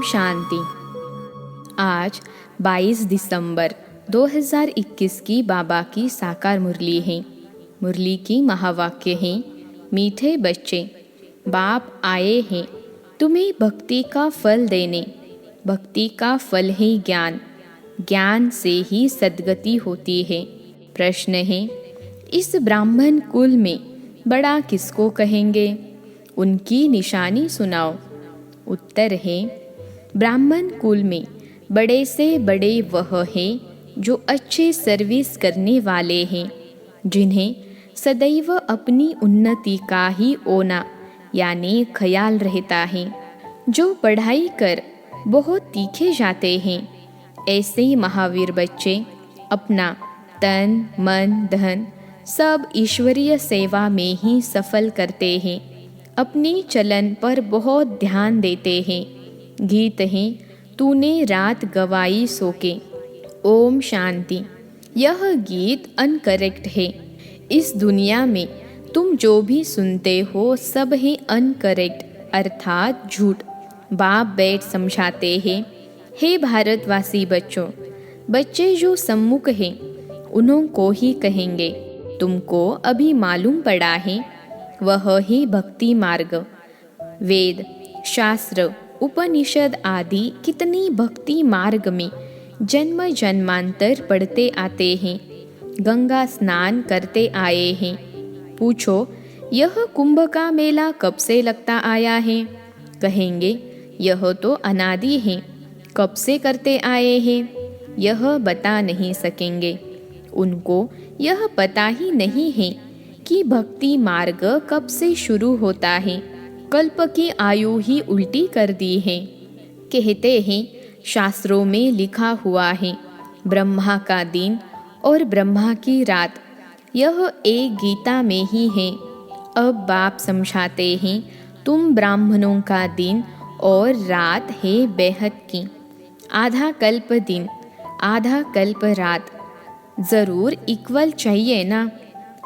शांति। आज 22 दिसंबर 2021 की बाबा की साकार मुरली है। मुरली की महावाक्य है, मीठे बच्चे, बाप आए हैं तुम्हें भक्ति का फल देने। भक्ति का फल है ज्ञान, ज्ञान से ही सद्गति होती है। प्रश्न है, इस ब्राह्मण कुल में बड़ा किसको कहेंगे? उनकी निशानी सुनाओ। उत्तर है, ब्राह्मण कुल में बड़े से बड़े वह हैं जो अच्छे सर्विस करने वाले हैं, जिन्हें सदैव अपनी उन्नति का ही ओना यानी ख्याल रहता है, जो पढ़ाई कर बहुत तीखे जाते हैं। ऐसे महावीर बच्चे अपना तन मन धन सब ईश्वरीय सेवा में ही सफल करते हैं। अपनी चलन पर बहुत ध्यान देते हैं। गीत है, तूने रात गवाई सो के। ओम शांति। यह गीत अनकरेक्ट है। इस दुनिया में तुम जो भी सुनते हो सब है अनकरेक्ट अर्थात झूठ। बाप बैठ समझाते हैं, हे भारतवासी बच्चों, बच्चे जो सम्मुख हैं उन्हों को ही कहेंगे। तुमको अभी मालूम पड़ा है, वह ही भक्ति मार्ग। वेद शास्त्र उपनिषद आदि कितनी भक्ति मार्ग में जन्म जन्मांतर पढ़ते आते हैं, गंगा स्नान करते आए हैं। पूछो, यह कुंभ का मेला कब से लगता आया है? कहेंगे, यह तो अनादि है। कब से करते आए हैं यह बता नहीं सकेंगे। उनको यह पता ही नहीं है कि भक्ति मार्ग कब से शुरू होता है। कल्प की आयु ही उल्टी कर दी है। कहते हैं, शास्त्रों में लिखा हुआ है, ब्रह्मा का दिन और ब्रह्मा की रात, यह एक गीता में ही है। अब बाप समझाते हैं, तुम ब्राह्मणों का दिन और रात है बेहद की। आधा कल्प दिन आधा कल्प रात जरूर इक्वल चाहिए ना।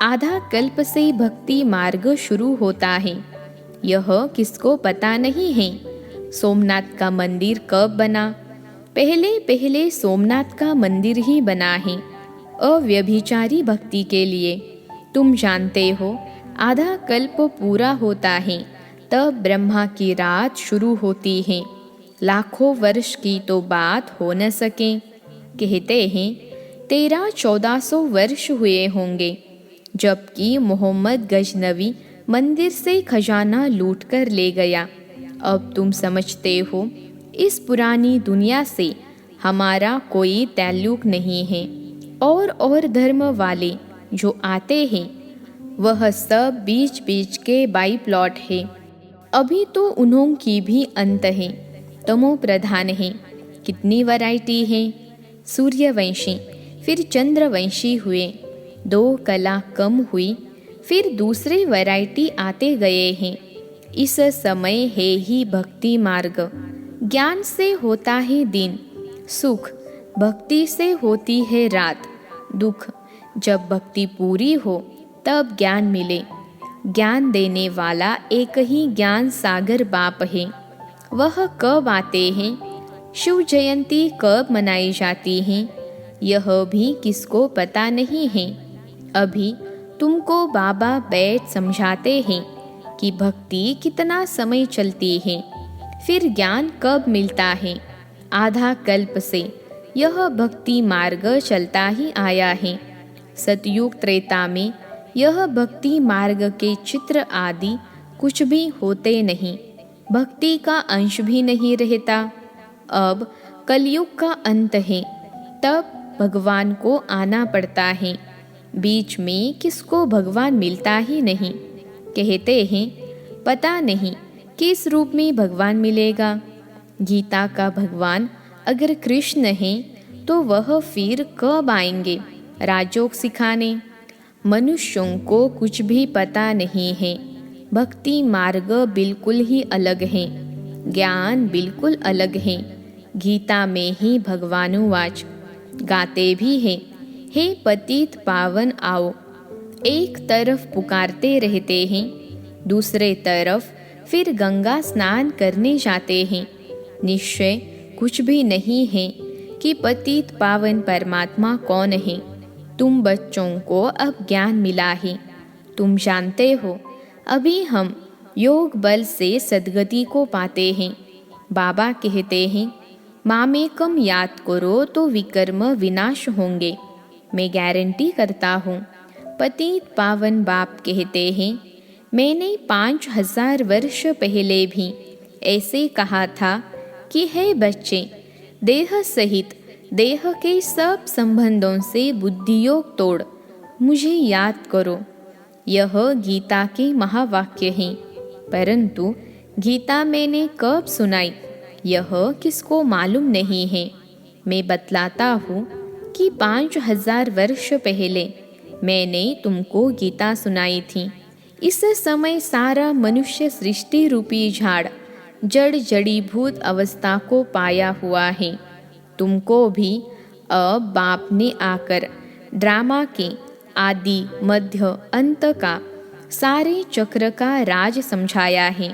आधा कल्प से भक्ति मार्ग शुरू होता है, यह किसको पता नहीं है। सोमनाथ का मंदिर कब बना? पहले पहले सोमनाथ का मंदिर ही बना है अव्यभिचारी भक्ति के लिए। तुम जानते हो, आधा कल्प पूरा होता है तब ब्रह्मा की रात शुरू होती है। लाखों वर्ष की तो बात हो न सके। कहते हैं 1300-1400 वर्ष हुए होंगे जबकि मोहम्मद गजनवी मंदिर से खजाना लूट कर ले गया। अब तुम समझते हो, इस पुरानी दुनिया से हमारा कोई ताल्लुक नहीं है। और धर्म वाले जो आते हैं वह सब बीच बीच के बाई प्लॉट है। अभी तो उन्हों की भी अंत है, तमो प्रधान है। कितनी वैरायटी है? सूर्यवंशी फिर चंद्रवंशी हुए, 2 कला कम हुई, फिर दूसरे वैरायटी आते गए हैं। इस समय है ही भक्ति मार्ग। ज्ञान से होता है दिन, सुख भक्ति से होती है रात, दुख जब भक्ति पूरी हो तब ज्ञान मिले। ज्ञान देने वाला एक ही ज्ञान सागर बाप है। वह कब आते हैं? शिव जयंती कब मनाई जाती है यह भी किसको पता नहीं है। अभी तुमको बाबा बैठ समझाते हैं कि भक्ति कितना समय चलती है, फिर ज्ञान कब मिलता है। आधा कल्प से यह भक्ति मार्ग चलता ही आया है। सतयुग त्रेता में यह भक्ति मार्ग के चित्र आदि कुछ भी होते नहीं, भक्ति का अंश भी नहीं रहता। अब कलयुग का अंत है, तब भगवान को आना पड़ता है। बीच में किसको भगवान मिलता ही नहीं। कहते हैं, पता नहीं किस रूप में भगवान मिलेगा। गीता का भगवान अगर कृष्ण है तो वह फिर कब आएंगे राजयोग सिखाने? मनुष्यों को कुछ भी पता नहीं है। भक्ति मार्ग बिल्कुल ही अलग है, ज्ञान बिल्कुल अलग है। गीता में ही भगवानुवाच गाते भी हैं, हे पतित पावन आओ। एक तरफ पुकारते रहते हैं, दूसरे तरफ फिर गंगा स्नान करने जाते हैं। निश्चय कुछ भी नहीं है कि पतित पावन परमात्मा कौन है। तुम बच्चों को अब ज्ञान मिला है। तुम जानते हो अभी हम योग बल से सद्गति को पाते हैं। बाबा कहते हैं मामेकम याद करो तो विकर्म विनाश होंगे। मैं गारंटी करता हूँ। पतित पावन बाप कहते हैं मैंने 5000 वर्ष पहले भी ऐसे कहा था कि हे बच्चे, देह सहित देह के सब संबंधों से बुद्धियोग तोड़ मुझे याद करो। यह गीता के महावाक्य हैं। परंतु गीता मैंने कब सुनाई यह किसको मालूम नहीं है। मैं बतलाता हूँ कि 5000 वर्ष पहले मैंने तुमको गीता सुनाई थी। इस समय सारा मनुष्य सृष्टि रूपी झाड़ जड़ जड़ीभूत अवस्था को पाया हुआ है। तुमको भी अब बाप ने आकर ड्रामा के आदि मध्य अंत का सारे चक्र का राज समझाया है।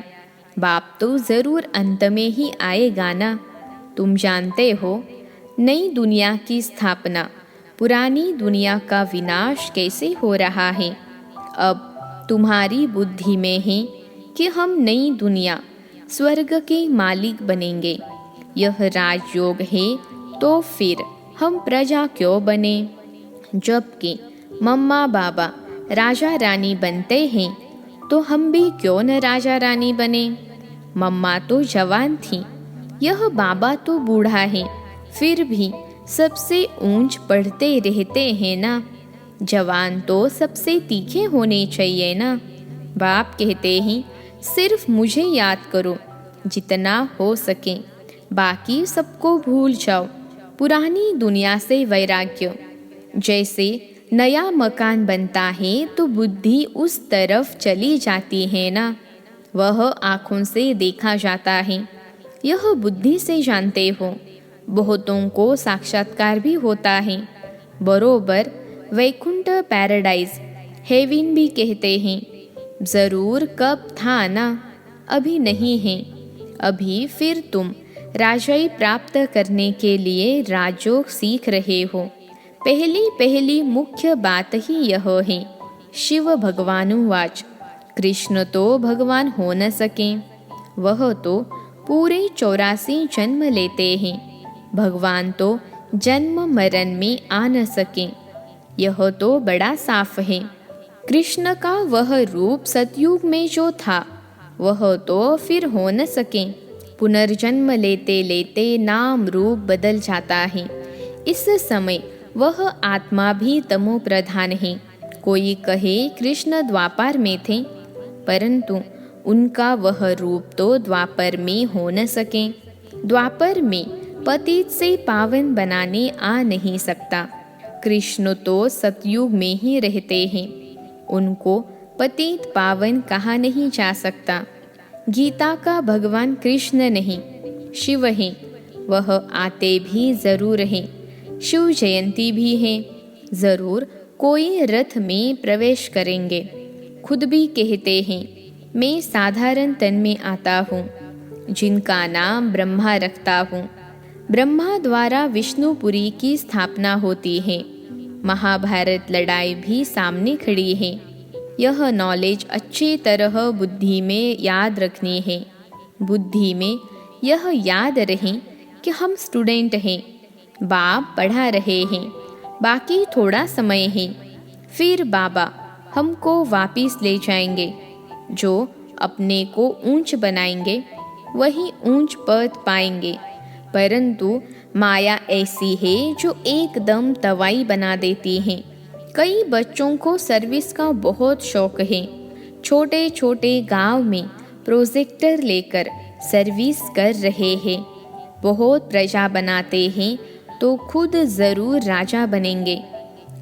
बाप तो ज़रूर अंत में ही आएगा ना। तुम जानते हो नई दुनिया की स्थापना पुरानी दुनिया का विनाश कैसे हो रहा है। अब तुम्हारी बुद्धि में है कि हम नई दुनिया स्वर्ग के मालिक बनेंगे। यह राजयोग है तो फिर हम प्रजा क्यों बने। जबकि मम्मा बाबा राजा रानी बनते हैं तो हम भी क्यों न राजा रानी बने। मम्मा तो जवान थी, यह बाबा तो बूढ़ा है, फिर भी सबसे ऊंच पढ़ते रहते हैं ना। जवान तो सबसे तीखे होने चाहिए ना। बाप कहते हैं सिर्फ मुझे याद करो जितना हो सके, बाकी सबको भूल जाओ। पुरानी दुनिया से वैराग्य। जैसे नया मकान बनता है तो बुद्धि उस तरफ चली जाती है ना। वह आँखों से देखा जाता है, यह बुद्धि से जानते हो। बहुतों को साक्षात्कार भी होता है। बरोबर वैकुंठ पैराडाइज हेवन भी कहते हैं। ज़रूर कब था ना, अभी नहीं है। अभी फिर तुम राजाई प्राप्त करने के लिए राजयोग सीख रहे हो। पहली पहली मुख्य बात ही यह है। शिव भगवानुवाच कृष्ण तो भगवान हो न सके, वह तो पूरे 84 जन्म लेते हैं। भगवान तो जन्म मरण में आ न सके, यह तो बड़ा साफ है। कृष्ण का वह रूप सतयुग में जो था वह तो फिर हो न सके। पुनर्जन्म लेते लेते नाम रूप बदल जाता है। इस समय वह आत्मा भी तमो प्रधान है। कोई कहे कृष्ण द्वापर में थे, परंतु उनका वह रूप तो द्वापर में हो न सके। द्वापर में पतित से पावन बनाने आ नहीं सकता। कृष्ण तो सतयुग में ही रहते हैं, उनको पतित पावन कहा नहीं जा सकता। गीता का भगवान कृष्ण नहीं शिव है, वह आते भी ज़रूर हैं। शिव जयंती भी है, ज़रूर कोई रथ में प्रवेश करेंगे। खुद भी कहते हैं मैं साधारण तन में आता हूँ, जिनका नाम ब्रह्मा रखता हूँ। ब्रह्मा द्वारा विष्णुपुरी की स्थापना होती है। महाभारत लड़ाई भी सामने खड़ी है। यह नॉलेज अच्छी तरह बुद्धि में याद रखनी है। बुद्धि में यह याद रहे कि हम स्टूडेंट हैं, बाप पढ़ा रहे हैं, बाकी थोड़ा समय है, फिर बाबा हमको वापिस ले जाएंगे। जो अपने को ऊंच बनाएंगे वही ऊंच पद पाएंगे। परंतु माया ऐसी है जो एकदम तवाई बना देती है। कई बच्चों को सर्विस का बहुत शौक है। छोटे छोटे गांव में प्रोजेक्टर लेकर सर्विस कर रहे हैं। बहुत प्रजा बनाते हैं तो खुद ज़रूर राजा बनेंगे।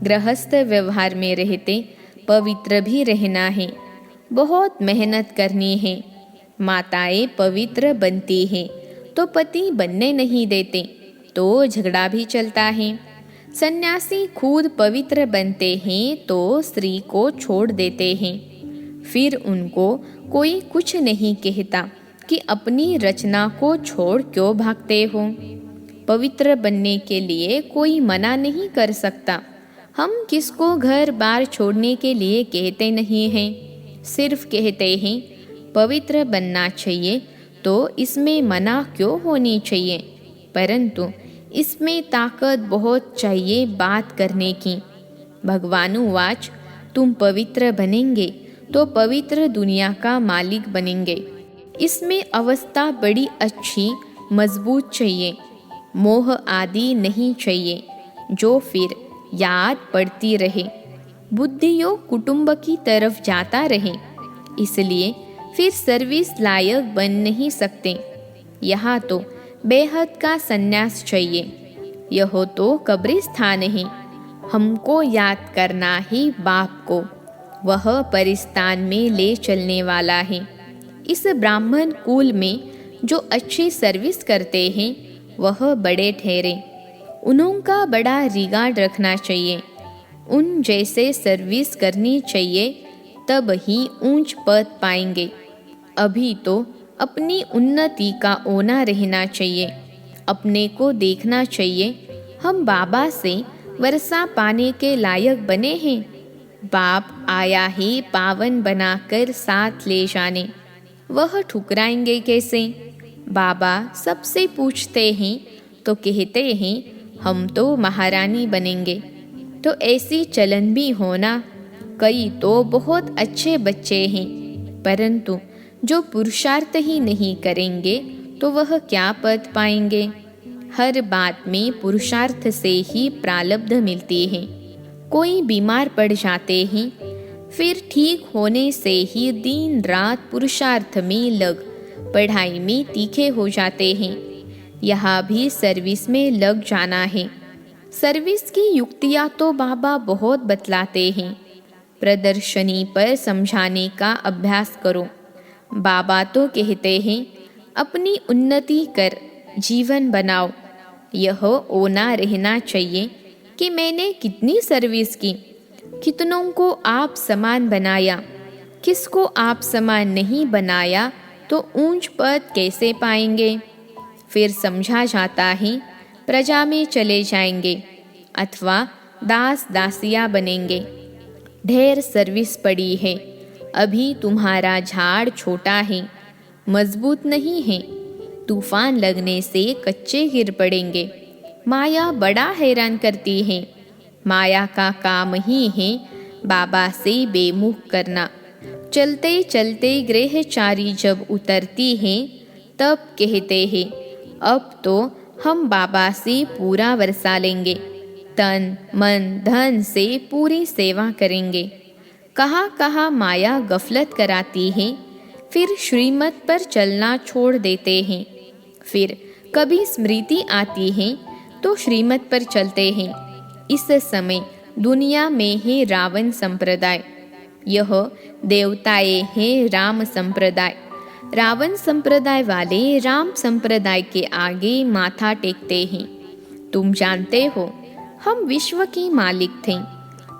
गृहस्थ व्यवहार में रहते पवित्र भी रहना है, बहुत मेहनत करनी है। माताएं पवित्र बनती हैं तो पति बनने नहीं देते, तो झगड़ा भी चलता है। सन्यासी खुद पवित्र बनते हैं तो स्त्री को छोड़ देते हैं, फिर उनको कोई कुछ नहीं कहता, कि अपनी रचना को छोड़ क्यों भागते हो। पवित्र बनने के लिए कोई मना नहीं कर सकता। हम किसको घर बार छोड़ने के लिए कहते नहीं हैं, सिर्फ कहते हैं पवित्र बनना चाहिए, तो इसमें मना क्यों होनी चाहिए। परंतु इसमें ताकत बहुत चाहिए बात करने की। भगवानुवाच, तुम पवित्र बनेंगे तो पवित्र दुनिया का मालिक बनेंगे। इसमें अवस्था बड़ी अच्छी मजबूत चाहिए, मोह आदि नहीं चाहिए, जो फिर याद पड़ती रहे, बुद्धियोग कुटुंब की तरफ जाता रहे। इसलिए फिर सर्विस लायक बन नहीं सकते। यहाँ तो बेहद का संन्यास चाहिए। यह तो कब्रिस्तान है। हमको याद करना ही बाप को, वह परिस्तान में ले चलने वाला है। इस ब्राह्मण कुल में जो अच्छी सर्विस करते हैं वह बड़े ठहरे। उनका बड़ा रिगार्ड रखना चाहिए। उन जैसे सर्विस करनी चाहिए, तब ही ऊंच पद पाएंगे। अभी तो अपनी उन्नति का ओना रहना चाहिए। अपने को देखना चाहिए हम बाबा से वर्षा पाने के लायक बने हैं। बाप आया ही पावन बनाकर साथ ले जाने, वह ठुकराएंगे कैसे। बाबा सबसे पूछते हैं तो कहते हैं हम तो महारानी बनेंगे। तो ऐसी चलन भी होना। कई तो बहुत अच्छे बच्चे हैं, परंतु जो पुरुषार्थ ही नहीं करेंगे तो वह क्या पद पाएंगे। हर बात में पुरुषार्थ से ही प्रारब्ध मिलती है। कोई बीमार पड़ जाते हैं, फिर ठीक होने से ही दिन रात पुरुषार्थ में लग पढ़ाई में तीखे हो जाते हैं। यहाँ भी सर्विस में लग जाना है। सर्विस की युक्तियाँ तो बाबा बहुत बतलाते हैं। प्रदर्शनी पर समझाने का अभ्यास करो। बाबा तो कहते हैं अपनी उन्नति कर जीवन बनाओ। यह ओना रहना चाहिए कि मैंने कितनी सर्विस की, कितनों को आप समान बनाया, किसको आप समान नहीं बनाया, तो ऊंच पद कैसे पाएंगे। फिर समझा जाता है प्रजा में चले जाएंगे अथवा दास दासिया बनेंगे। ढेर सर्विस पड़ी है, अभी तुम्हारा झाड़ छोटा है, मजबूत नहीं है। तूफान लगने से कच्चे गिर पड़ेंगे। माया बड़ा हैरान करती है। माया का काम ही है बाबा से बेमुख करना। चलते चलते गृहचारी जब उतरती हैं तब कहते हैं अब तो हम बाबा से पूरा वर्षा लेंगे, तन मन धन से पूरी सेवा करेंगे। कहाँ कहाँ माया गफलत कराती है, फिर श्रीमत पर चलना छोड़ देते हैं। फिर कभी स्मृति आती है तो श्रीमत पर चलते हैं। इस समय दुनिया में है रावण संप्रदाय, यह देवताएं हैं राम संप्रदाय। रावण संप्रदाय वाले राम संप्रदाय के आगे माथा टेकते हैं। तुम जानते हो हम विश्व के मालिक थे,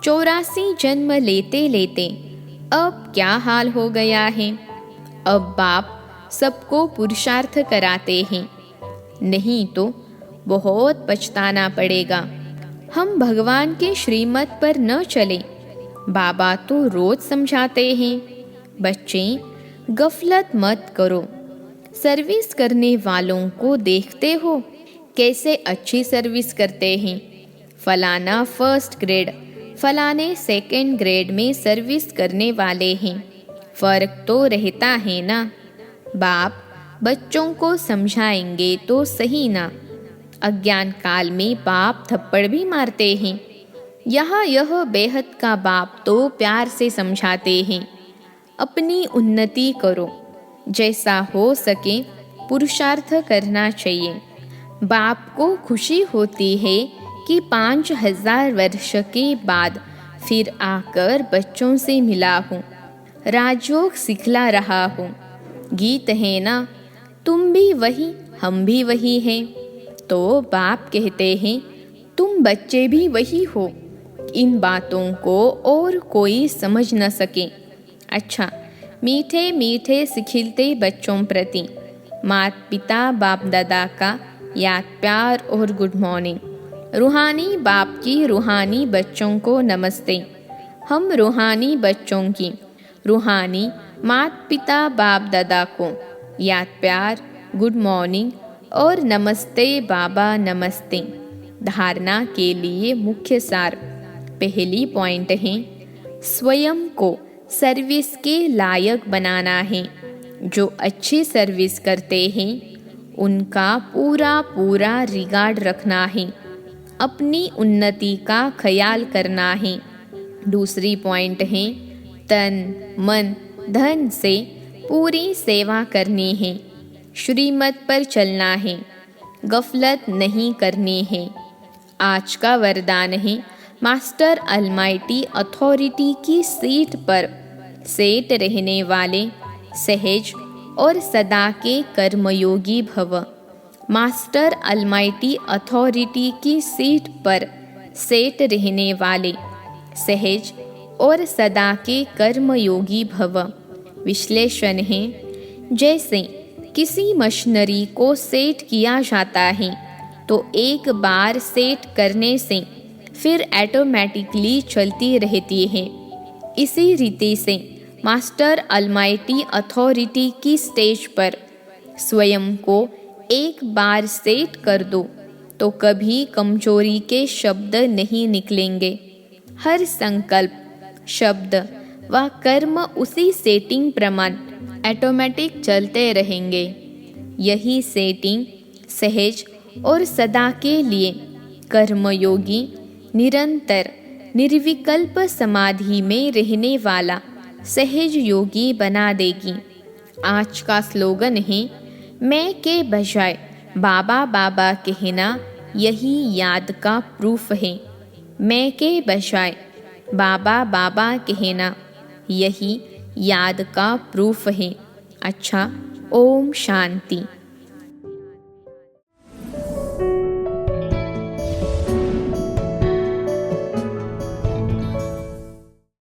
84 जन्म लेते लेते अब क्या हाल हो गया है। अब बाप सबको पुरुषार्थ कराते हैं, नहीं तो बहुत पछताना पड़ेगा। हम भगवान के श्रीमत पर न चले। बाबा तो रोज समझाते हैं बच्चे गफलत मत करो। सर्विस करने वालों को देखते हो कैसे अच्छी सर्विस करते हैं। फलाना फर्स्ट ग्रेड, फलाने सेकंड ग्रेड में सर्विस करने वाले हैं। फर्क तो रहता है ना। बाप बच्चों को समझाएंगे तो सही ना। अज्ञान काल में बाप थप्पड़ भी मारते हैं। यहाँ यह बेहद का बाप तो प्यार से समझाते हैं अपनी उन्नति करो, जैसा हो सके पुरुषार्थ करना चाहिए। बाप को खुशी होती है कि 5000 वर्ष के बाद फिर आकर बच्चों से मिला हूँ, राजयोग सिखला रहा हूँ। गीत है ना, तुम भी वही हम भी वही हैं। तो बाप कहते हैं तुम बच्चे भी वही हो। इन बातों को और कोई समझ न सके। अच्छा, मीठे मीठे सिखिलते बच्चों प्रति माता पिता बाप दादा का याद प्यार और गुड मॉर्निंग। रूहानी बाप की रूहानी बच्चों को नमस्ते। हम रूहानी बच्चों की रूहानी माता पिता बाप दादा को याद प्यार, गुड मॉर्निंग और नमस्ते बाबा नमस्ते। धारणा के लिए मुख्य सार। पहली पॉइंट है स्वयं को सर्विस के लायक बनाना है। जो अच्छी सर्विस करते हैं उनका पूरा पूरा रिगार्ड रखना है। अपनी उन्नति का ख्याल करना है। दूसरी पॉइंट है तन मन धन से पूरी सेवा करनी है। श्रीमत पर चलना है, गफलत नहीं करनी है। आज का वरदान है मास्टर अलमाइटी अथॉरिटी की सीट पर सेट रहने वाले सहज और सदा के कर्मयोगी भव। मास्टर अलमाइटी अथॉरिटी की सीट पर सेट रहने वाले सहज और सदा के कर्मयोगी भव। विश्लेषण है जैसे किसी मशीनरी को सेट किया जाता है तो एक बार सेट करने से फिर ऑटोमेटिकली चलती रहती है। इसी रीति से मास्टर अलमाइटी अथॉरिटी की स्टेज पर स्वयं को एक बार सेट कर दो तो कभी कमजोरी के शब्द नहीं निकलेंगे। हर संकल्प, शब्द व कर्म उसी सेटिंग प्रमाण ऑटोमेटिक चलते रहेंगे। यही सेटिंग सहज और सदा के लिए कर्मयोगी निरंतर निर्विकल्प समाधि में रहने वाला सहज योगी बना देगी। आज का स्लोगन है मैं के बजाय बाबा बाबा कहना यही याद का प्रूफ है। मैं के बजाय बाबा बाबा कहना यही याद का प्रूफ है। अच्छा, ओम शांति।